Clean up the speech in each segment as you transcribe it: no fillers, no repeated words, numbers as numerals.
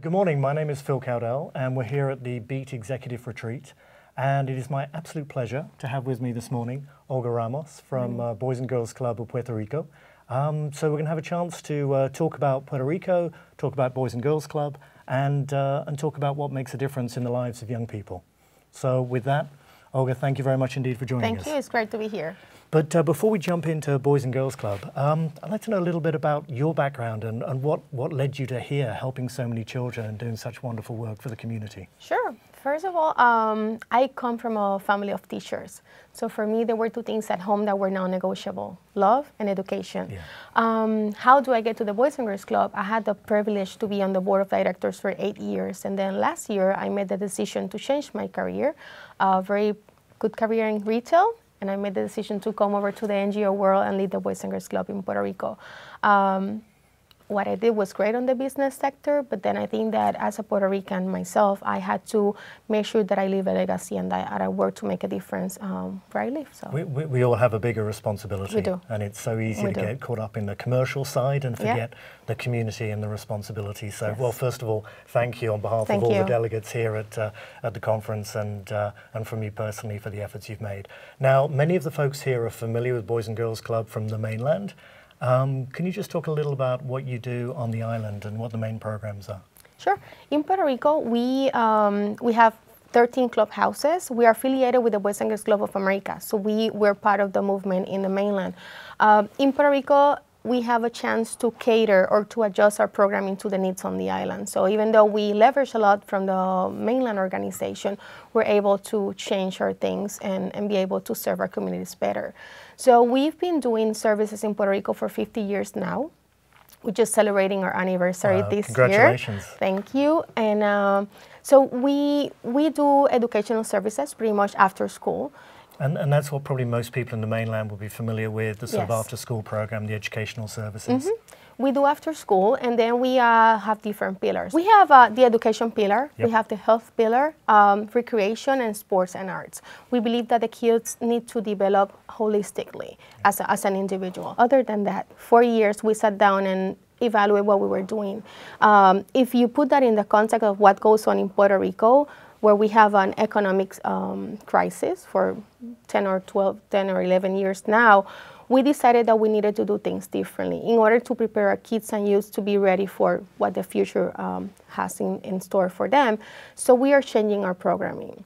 Good morning, my name is Phil Cowdell and we're here at the Beat Executive Retreat, and it is my absolute pleasure to have with me this morning Olga Ramos from Boys and Girls Club of Puerto Rico. So we're going to have a chance to talk about Puerto Rico, talk about Boys and Girls Club, and talk about what makes a difference in the lives of young people. So with that, Olga, thank you very much indeed for joining us. Thank you, it's great to be here. But before we jump into Boys and Girls Club, I'd like to know a little bit about your background and what led you to here, helping so many children and doing such wonderful work for the community. Sure. First of all, I come from a family of teachers. So for me, there were two things at home that were non-negotiable: love and education. Yeah. How do I get to the Boys and Girls Club? I had the privilege to be on the board of directors for 8 years. And then last year, I made the decision to change my career, a very good career in retail. And I made the decision to come over to the NGO world and lead the Boys and Girls Club in Puerto Rico. What I did was great on the business sector, but then I think that as a Puerto Rican myself, I had to make sure that I leave a legacy and that I work to make a difference where I live. So we all have a bigger responsibility. We do. And it's so easy to get caught up in the commercial side and forget the community and the responsibility. So, Yes. well, first of all, thank you on behalf of all the delegates here at the conference and from you personally for the efforts you've made. Now, many of the folks here are familiar with Boys and Girls Club from the mainland. Can you just talk a little about what you do on the island and what the main programs are? Sure. In Puerto Rico, we have 13 clubhouses. We are affiliated with the Boys and Girls Club of America, so we're part of the movement in the mainland. In Puerto Rico, we have a chance to cater or to adjust our programming to the needs on the island. So even though we leverage a lot from the mainland organization, we're able to change our things and be able to serve our communities better. So we've been doing services in Puerto Rico for 50 years now. We're just celebrating our anniversary this year. Congratulations. Thank you. And so we do educational services pretty much after school. And that's what probably most people in the mainland will be familiar with, the sort of after-school program, the educational services. We do after school, and then we have different pillars. We have the education pillar, we have the health pillar, recreation, and sports and arts. We believe that the kids need to develop holistically as an individual. Other than that, 4 years we sat down and evaluate what we were doing. If you put that in the context of what goes on in Puerto Rico, where we have an economic crisis for 10 or 11 years now, we decided that we needed to do things differently in order to prepare our kids and youth to be ready for what the future has in store for them. So we are changing our programming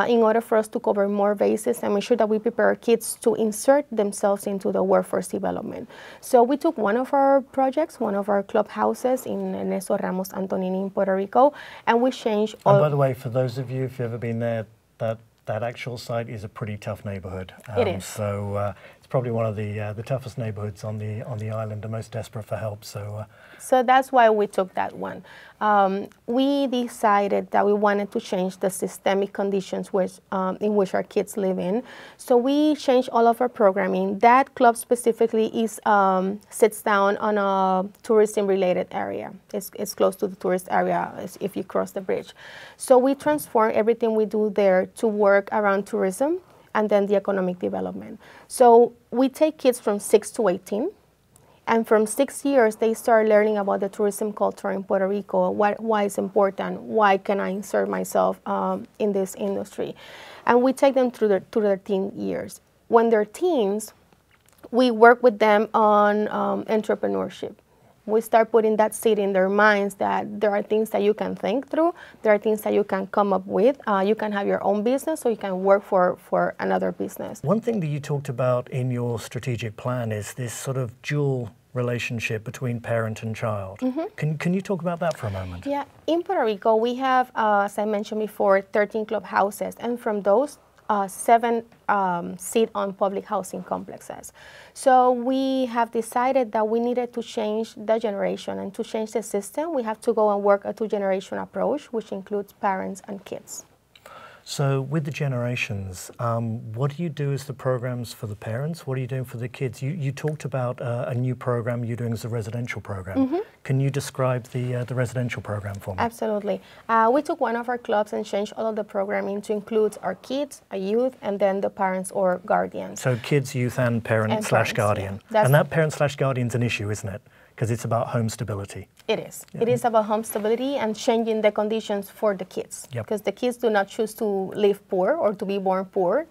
in order for us to cover more bases and make sure that we prepare our kids to insert themselves into the workforce development. So we took one of our projects, one of our clubhouses in Olga Ramos in Puerto Rico, and we changed all. And by the way, for those of you, if you've ever been there, that actual site is a pretty tough neighborhood. It is. So it's probably one of the toughest neighborhoods on the island, the most desperate for help. So that's why we took that one. We decided that we wanted to change the systemic conditions in which our kids live in. So we changed all of our programming. That club specifically sits down on a tourism-related area. It's close to the tourist area if you cross the bridge. So we transform everything we do there to work around tourism and then the economic development. So we take kids from 6 to 18. And from 6 years, they start learning about the tourism culture in Puerto Rico, why it's important, why can I insert myself in this industry. And we take them through their teen years. When they're teens, we work with them on entrepreneurship. We start putting that seed in their minds that there are things that you can think through, there are things that you can come up with. You can have your own business or you can work for another business. One thing that you talked about in your strategic plan is this sort of dual relationship between parent and child. Can you talk about that for a moment? Yeah, in Puerto Rico we have, as I mentioned before, 13 clubhouses, and from those, 7 sit on public housing complexes. So we have decided that we needed to change the generation, and to change the system, we have to go and work a 2-generation approach, which includes parents and kids. So with the generations, what do you do as the programs for the parents? What are you doing for the kids? You talked about a new program you're doing as a residential program. Can you describe the residential program for me? Absolutely. We took one of our clubs and changed all of the programming to include our kids, our youth, and then the parents or guardians. So kids, youth, and parent/guardian. Yeah. And that parent/guardian's an issue, isn't it? because it's about home stability. It is. Yeah. It is about home stability and changing the conditions for the kids. Because the kids do not choose to live poor or to be born poor.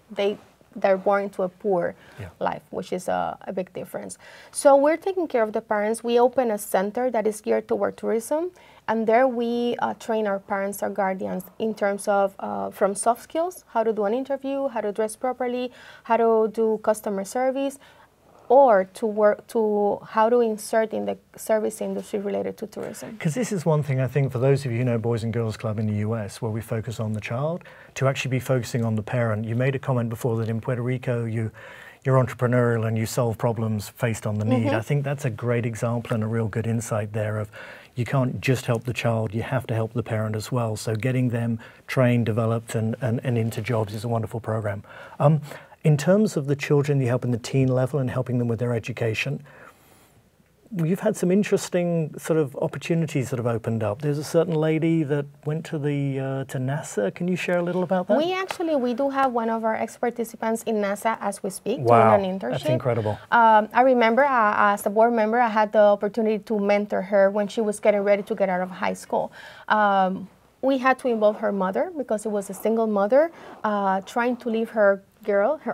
They're born into a poor life, which is a big difference. So we're taking care of the parents. We open a center that is geared toward tourism, and there we train our parents, our guardians, in terms of from soft skills, how to do an interview, how to dress properly, how to do customer service, or to how to insert in the service industry related to tourism. Because this is one thing I think for those of you who know Boys and Girls Club in the US, where we focus on the child, to actually be focusing on the parent. You made a comment before that in Puerto Rico you're entrepreneurial and you solve problems based on the need. I think that's a great example and a real good insight there of you can't just help the child, you have to help the parent as well. So getting them trained, developed and into jobs is a wonderful program. In terms of the children you help in the teen level and helping them with their education, you've had some interesting sort of opportunities that have opened up. There's a certain lady that went to to NASA. Can you share a little about that? We do have one of our ex-participants in NASA as we speak, wow, doing an internship. That's incredible. I remember as a board member, I had the opportunity to mentor her when she was getting ready to get out of high school. We had to involve her mother because it was a single mother trying to leave her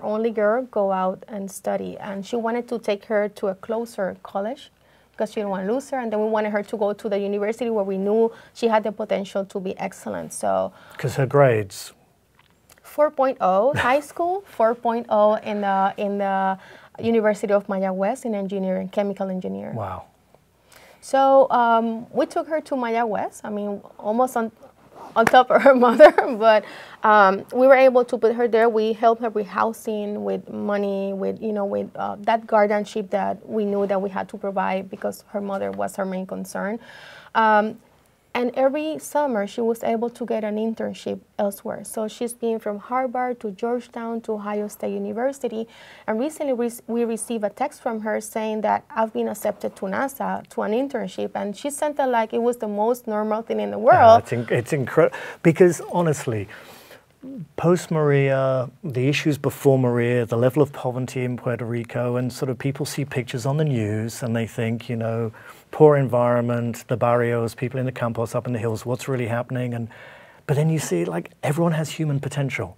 only girl, go out and study. And she wanted to take her to a closer college because she didn't want to lose her. And then we wanted her to go to the university where we knew she had the potential to be excellent. So, because her grades? 4.0 high school, 4.0 in the University of Mayagüez in engineering, chemical engineering. Wow. So we took her to Mayagüez. I mean, almost on top of her mother, but we were able to put her there. We helped her with housing, with money, with that guardianship that we knew that we had to provide because her mother was her main concern. And every summer she was able to get an internship elsewhere. So she's been from Harvard to Georgetown to Ohio State University. And recently we received a text from her saying that I've been accepted to NASA to an internship. And she sent it like it was the most normal thing in the world. It's incredible. Because honestly, post-Maria, the issues before Maria, the level of poverty in Puerto Rico, and sort of people see pictures on the news and they think, poor environment, the barrios, people in the campos up in the hills, what's really happening? But then you see like everyone has human potential.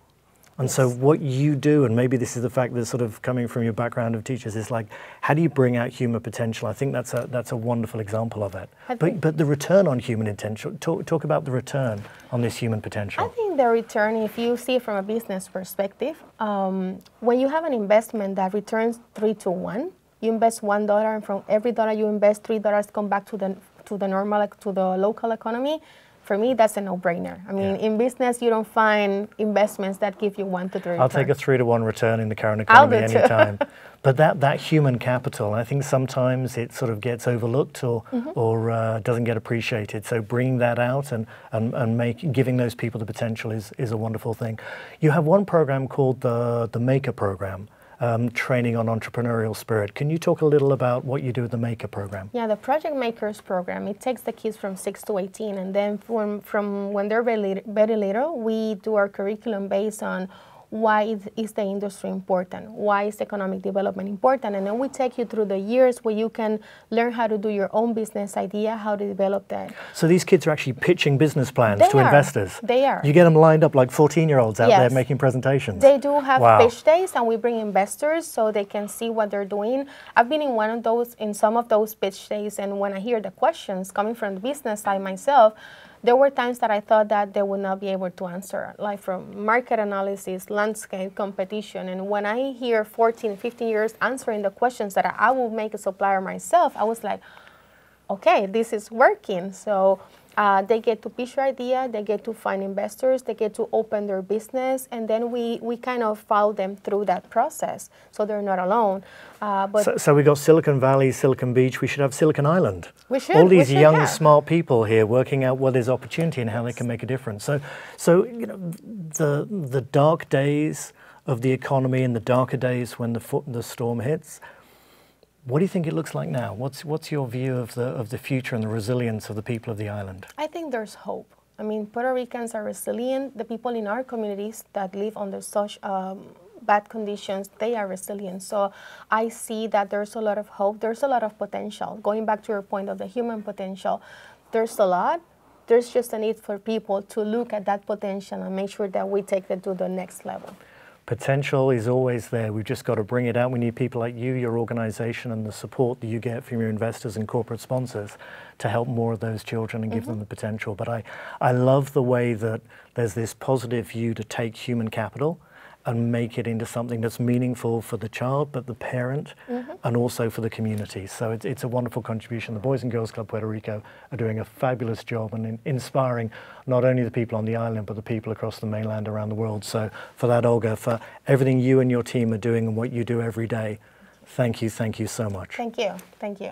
And so what you do, and maybe this is the fact that sort of coming from your background of teachers, is like, how do you bring out human potential? I think that's a wonderful example of it. But the return on human potential, talk about the return on this human potential. I think the return, if you see it from a business perspective, when you have an investment that returns 3 to 1, you invest $1, and from every dollar you invest, $3 come back to the local economy. For me, that's a no-brainer. I mean, in business, you don't find investments that give you 1 to 3 I'll take a 3 to 1 return in the current economy anytime. But that human capital, I think sometimes it sort of gets overlooked or doesn't get appreciated. So bringing that out and giving those people the potential is a wonderful thing. You have one program called the Maker Program. Training on entrepreneurial spirit. Can you talk a little about what you do with the Maker program? Yeah, the Project Makers program, it takes the kids from 6 to 18, and then from when they're very little, we do our curriculum based on why is the industry important, why is economic development important, and then we take you through the years where you can learn how to do your own business idea, how to develop that. So these kids are actually pitching business plans to investors? They are. You get them lined up like 14-year-olds out there making presentations? They do have pitch days, and we bring investors so they can see what they're doing. I've been in some of those pitch days, and when I hear the questions coming from the business side myself, there were times that I thought that they would not be able to answer, like from market analysis, landscape, competition. And when I hear 14, 15 years answering the questions that I will make a supplier myself, I was like, okay, this is working. So they get to pitch their idea, they get to find investors, they get to open their business, and then we kind of follow them through that process, so they're not alone. So we got Silicon Valley, Silicon Beach, we should have Silicon Island. We should. All these young, smart people here working out what is opportunity and how they can make a difference. So the dark days of the economy and the darker days when the storm hits, what do you think it looks like now? What's your view of the future and the resilience of the people of the island? I think there's hope. I mean, Puerto Ricans are resilient. The people in our communities that live under such bad conditions, they are resilient. So I see that there's a lot of hope, there's a lot of potential. Going back to your point of the human potential, there's a lot. There's just a need for people to look at that potential and make sure that we take it to the next level. Potential is always there. We've just got to bring it out. We need people like you, your organization, and the support that you get from your investors and corporate sponsors to help more of those children and give them the potential. But I love the way that there's this positive view to take human capital and make it into something that's meaningful for the child, but the parent, and also for the community. So it's a wonderful contribution. The Boys and Girls Club Puerto Rico are doing a fabulous job and inspiring not only the people on the island, but the people across the mainland around the world. So for that, Olga, for everything you and your team are doing and what you do every day, thank you so much. Thank you. Thank you.